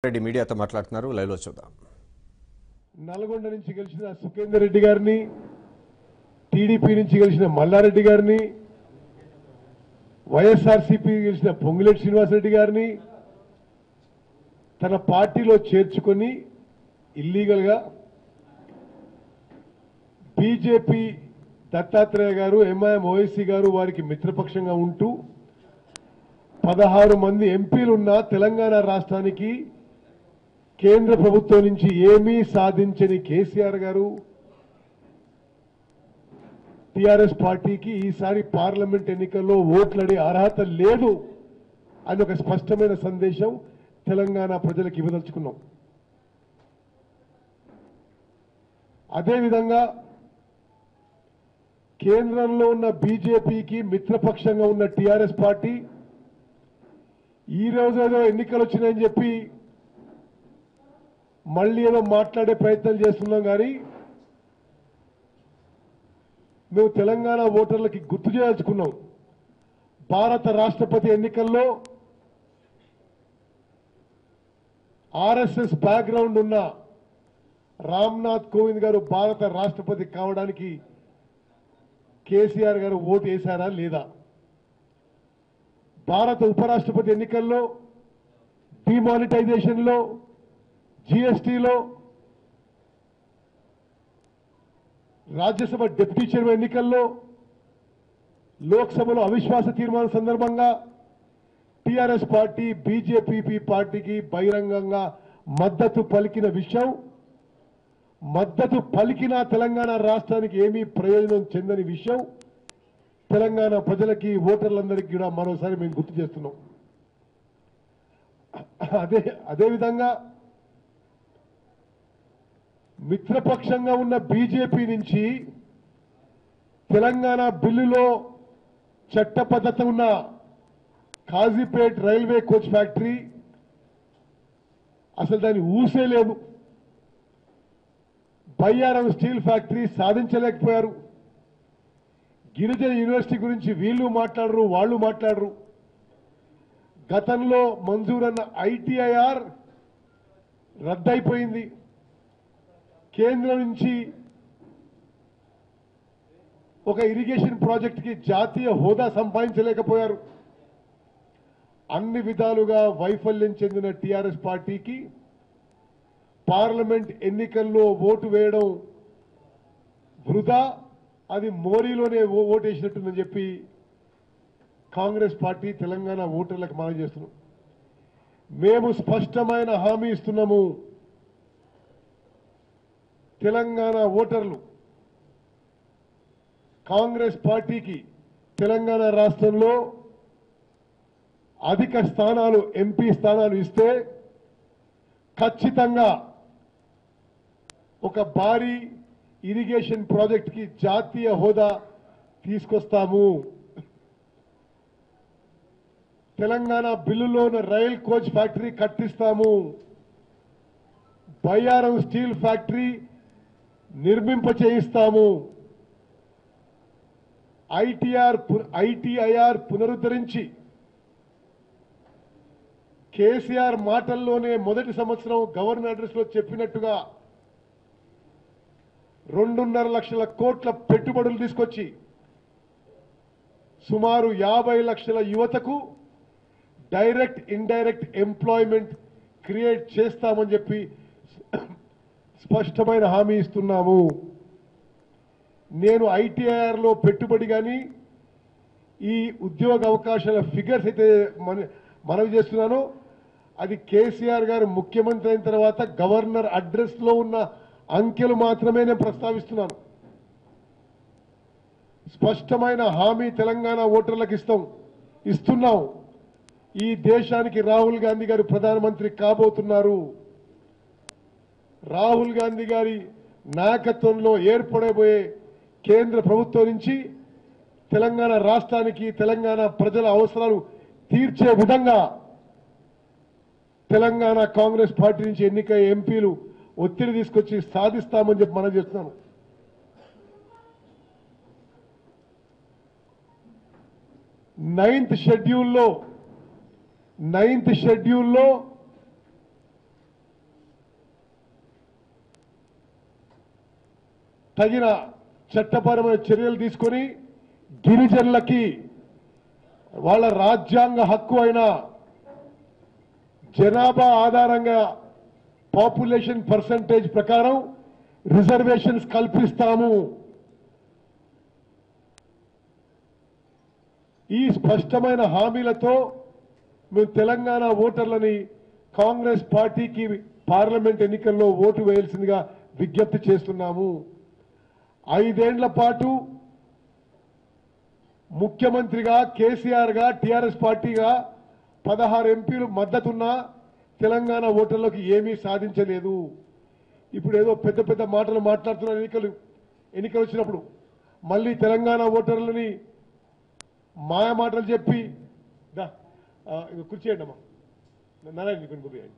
రెడ్డి మీడియాతో మాట్లాడుతున్నారు. లైవ్ లో చూద్దాం. నల్గొండ నుంచి గెలిచిన సుఖేందర్ రెడ్డి గారిని, టీడీపీ నుంచి గెలిచిన మల్లారెడ్డి గారిని, వైఎస్ఆర్సీపీ గెలిచిన పొంగులేటి శ్రీనివాసరెడ్డి గారిని తన పార్టీలో చేర్చుకొని ఇల్లీగల్ గా బీజేపీ దత్తాత్రేయ గారు, ఎంఐఎం ఓవైసీ గారు వారికి మిత్రపక్షంగా ఉంటూ 16 మంది ఎంపీలున్న తెలంగాణ రాష్ట్రానికి కేంద్ర ప్రభుత్వం నుంచి ఏమీ సాధించని కేసీఆర్ గారు టీఆర్ఎస్ పార్టీకి ఈసారి పార్లమెంట్ ఎన్నికల్లో ఓట్లడే అర్హత లేదు అని ఒక స్పష్టమైన సందేశం తెలంగాణ ప్రజలకు ఇవ్వదలుచుకున్నాం. అదేవిధంగా కేంద్రంలో ఉన్న బీజేపీకి మిత్రపక్షంగా ఉన్న టీఆర్ఎస్ పార్టీ ఈ రోజు ఏదో ఎన్నికలు వచ్చినాయని చెప్పి మళ్ళీ ఏదో మాట్లాడే ప్రయత్నం చేస్తున్నాం. కానీ మేము తెలంగాణ ఓటర్లకి గుర్తు చేయాల్చుకున్నాం. భారత రాష్ట్రపతి ఎన్నికల్లో ఆర్ఎస్ఎస్ బ్యాక్గ్రౌండ్ ఉన్న రామ్నాథ్ కోవింద్ గారు భారత రాష్ట్రపతి కావడానికి కేసీఆర్ గారు ఓటు వేశారా లేదా? భారత ఉపరాష్ట్రపతి ఎన్నికల్లో డిమానిటైజేషన్లో, జీఎస్టీలో, రాజ్యసభ డిప్యూటీ చైర్మన్ ఎన్నికల్లో, లోక్సభలో అవిశ్వాస తీర్మానం సందర్భంగా టీఆర్ఎస్ పార్టీ బీజేపీ పార్టీకి బహిరంగంగా మద్దతు పలికిన విషయం, మద్దతు పలికిన తెలంగాణ రాష్ట్రానికి ఏమీ ప్రయోజనం చెందని విషయం తెలంగాణ ప్రజలకి, ఓటర్లందరికీ కూడా మరోసారి మేము గుర్తు చేస్తున్నాం. అదేవిధంగా మిత్రపక్షంగా ఉన్న బీజేపీ నుంచి తెలంగాణ బిల్లులో చట్టబద్ధత ఉన్న కాజీపేట్ రైల్వే కోచ్ ఫ్యాక్టరీ అసలు దాన్ని ఊసే లేదు. బయ్యారం స్టీల్ ఫ్యాక్టరీ సాధించలేకపోయారు. గిరిజన యూనివర్సిటీ గురించి వీళ్ళు మాట్లాడరు, వాళ్ళు మాట్లాడరు. గతంలో మంజూరన్న ఐటీఐఆర్ రద్దయిపోయింది. కేంద్రం నుంచి ఒక ఇరిగేషన్ ప్రాజెక్టుకి జాతీయ హోదా సంపాదించలేకపోయారు. అన్ని విధాలుగా వైఫల్యం చెందిన టీఆర్ఎస్ పార్టీకి పార్లమెంట్ ఎన్నికల్లో ఓటు వేయడం వృధా, అది మోరీలోనే ఓటేసినట్టుందని చెప్పి కాంగ్రెస్ పార్టీ తెలంగాణ ఓటర్లకు మనవి చేస్తున్నాం. మేము స్పష్టమైన హామీ ఇస్తున్నాము. తెలంగాణ ఓటర్లు కాంగ్రెస్ పార్టీకి తెలంగాణ రాష్ట్రంలో అధిక స్థానాలు, ఎంపీ స్థానాలు ఇస్తే ఖచ్చితంగా ఒక భారీ ఇరిగేషన్ ప్రాజెక్టుకి జాతీయ హోదా తీసుకొస్తాము. తెలంగాణ బిల్లులోని రైల్ కోచ్ ఫ్యాక్టరీ కట్టిస్తాము. బయ్యారం స్టీల్ ఫ్యాక్టరీ నిర్మింప చేయిస్తాము. ఐటీఐఆర్ పునరుద్ధరించి కేసీఆర్ మాటల్లోనే మొదటి సంవత్సరం గవర్నర్ అడ్రస్ లో చెప్పినట్టుగా 2.5 లక్షల కోట్ల పెట్టుబడులు తీసుకొచ్చి సుమారు 50 లక్షల యువతకు డైరెక్ట్, ఇండైరెక్ట్ ఎంప్లాయ్మెంట్ క్రియేట్ చేస్తామని చెప్పి స్పష్టమైన హామీ ఇస్తున్నాము. నేను ఐటీఐఆర్ లో పెట్టుబడి కానీ ఈ ఉద్యోగ అవకాశాల ఫిగర్స్ అయితే మనవి చేస్తున్నాను, అది కేసీఆర్ గారు ముఖ్యమంత్రి అయిన తర్వాత గవర్నర్ అడ్రస్ లో ఉన్న అంకెలు మాత్రమే నేను ప్రస్తావిస్తున్నాను. స్పష్టమైన హామీ తెలంగాణ ఓటర్లకు ఇస్తున్నాం. ఈ దేశానికి రాహుల్ గాంధీ గారు ప్రధానమంత్రి కాబోతున్నారు. రాహుల్ గాంధీ గారి నాయకత్వంలో ఏర్పడబోయే కేంద్ర ప్రభుత్వం నుంచి తెలంగాణ రాష్ట్రానికి, తెలంగాణ ప్రజల అవసరాలు తీర్చే విధంగా తెలంగాణ కాంగ్రెస్ పార్టీ నుంచి ఎన్నికయ్యే ఎంపీలు ఒత్తిడి తీసుకొచ్చి సాధిస్తామని చెప్పి మనం చేస్తున్నాను. 9th షెడ్యూల్లో తగిన చట్టపరమైన చర్యలు తీసుకొని గిరిజనులకి వాళ్ళ రాజ్యాంగ హక్కు అయిన జనాభా ఆధారంగా పాపులేషన్ పర్సంటేజ్ ప్రకారం రిజర్వేషన్స్ కల్పిస్తాము. ఈ స్పష్టమైన హామీలతో మేము తెలంగాణ ఓటర్లని కాంగ్రెస్ పార్టీకి పార్లమెంట్ ఎన్నికల్లో ఓటు వేయాల్సిందిగా విజ్ఞప్తి చేస్తున్నాము. 5 ఏళ్ల పాటు ముఖ్యమంత్రిగా కేసీఆర్ గా టీఆర్ఎస్ పార్టీగా 16 ఎంపీలు మద్దతున్నా తెలంగాణ ఓటర్లకు ఏమీ సాధించలేదు. ఇప్పుడు ఏదో పెద్ద పెద్ద మాటలు మాట్లాడుతున్నారు. ఎన్నికలు వచ్చినప్పుడు మళ్ళీ తెలంగాణ ఓటర్లని మాయ మాటలు చెప్పి కూర్చేయండి అమ్మా నారాయణ కొనుక్కోపోయండి.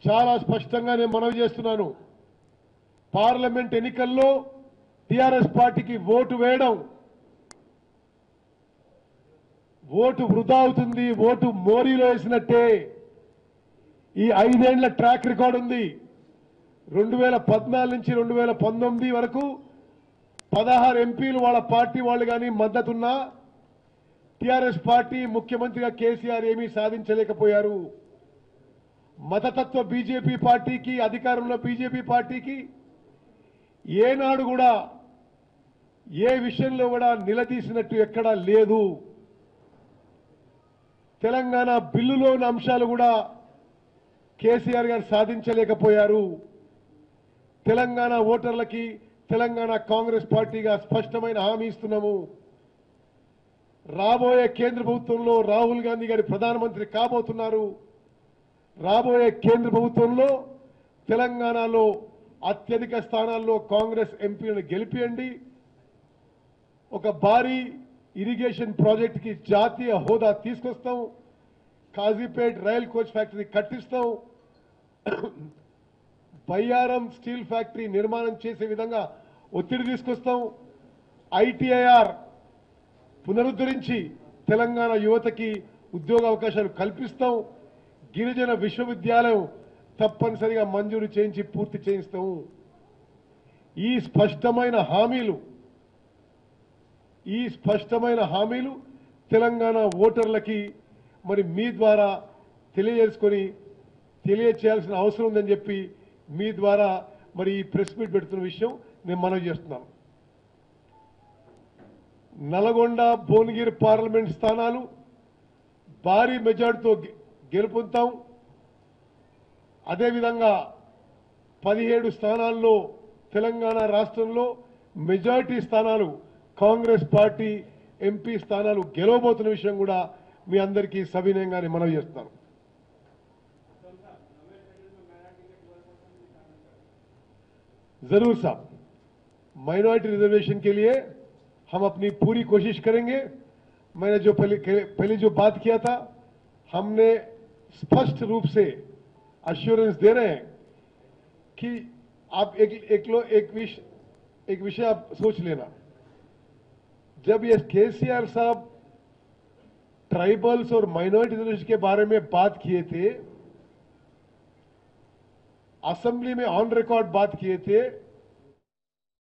చాలా స్పష్టంగా నేను మనవి చేస్తున్నాను. పార్లమెంట్ ఎన్నికల్లో టీఆర్ఎస్ పార్టీకి ఓటు వేయడం ఓటు వృధా అవుతుంది. ఓటు మోరీలో వేసినట్టే. ఈ 5 ఏళ్ల ట్రాక్ రికార్డు ఉంది. 2014 నుంచి 2019 వరకు 16 ఎంపీలు వాళ్ళ పార్టీ వాళ్ళు కానీ మద్దతున్నా టీఆర్ఎస్ పార్టీ ముఖ్యమంత్రిగా కేసీఆర్ ఏమీ సాధించలేకపోయారు. మతతత్వ బీజేపీ పార్టీకి, అధికారంలో బీజేపీ పార్టీకి ఏనాడు కూడా ఏ విషయంలో కూడా నిలదీసినట్టు ఎక్కడా లేదు. తెలంగాణ బిల్లులోని అంశాలు కూడా కేసీఆర్ గారు సాధించలేకపోయారు. తెలంగాణ ఓటర్లకి తెలంగాణ కాంగ్రెస్ పార్టీగా స్పష్టమైన హామీ ఇస్తున్నాము. రాబోయే కేంద్ర ప్రభుత్వంలో రాహుల్ గాంధీ గారి ప్రధానమంత్రి కాబోతున్నారు. రాబోయే కేంద్ర ప్రభుత్వంలో తెలంగాణలో అత్యధిక స్థానాల్లో కాంగ్రెస్ ఎంపీలను గెలిపియండి. ఒక భారీ ఇరిగేషన్ ప్రాజెక్టుకి జాతీయ హోదా తీసుకొస్తాం. కాజీపేట్ రైల్ కోచ్ ఫ్యాక్టరీ కట్టిస్తాం. బయ్యారం స్టీల్ ఫ్యాక్టరీ నిర్మాణం చేసే విధంగా ఒత్తిడి తీసుకొస్తాం. ఐటీఐఆర్ పునరుద్ధరించి తెలంగాణ యువతకి ఉద్యోగ అవకాశాలు కల్పిస్తాం. గిరిజన విశ్వవిద్యాలయం తప్పనిసరిగా మంజూరు చేయించి పూర్తి చేయిస్తాము. ఈ స్పష్టమైన హామీలు తెలంగాణ ఓటర్లకి మరి మీ ద్వారా తెలియచేయాల్సిన అవసరం ఉందని చెప్పి మీ ద్వారా మరి ఈ ప్రెస్ మీట్ పెడుతున్న విషయం నేను మనవి చేస్తున్నాను. నల్గొండ, భువనగిరి పార్లమెంట్ స్థానాలు భారీ మెజార్టీతో గెలుపొందుతాం. అదేవిధంగా 17 స్థానాల్లో తెలంగాణ రాష్ట్రంలో మెజారిటీ స్థానాలు కాంగ్రెస్ పార్టీ ఎంపీ స్థానాలు గెలవబోతున్న విషయం కూడా మీ అందరికీ సవినయంగా మనవి చేస్తున్నాను. जरूर साहब, माइनॉरिटी रिजर्वेशन के लिए हम अपनी पूरी कोशिश करेंगे. मैंने जो पहले जो बात किया था, हमने स्पष्ट रूप से अश्योरेंस दे रहे हैं कि आप एक विषय आप सोच लेना. जब ये केसीआर साहब ट्राइबल्स और माइनॉरिटी रिजर्वेशन के बारे में बात किए थे, असेंबली में ऑन रिकॉर्ड बात किए थे,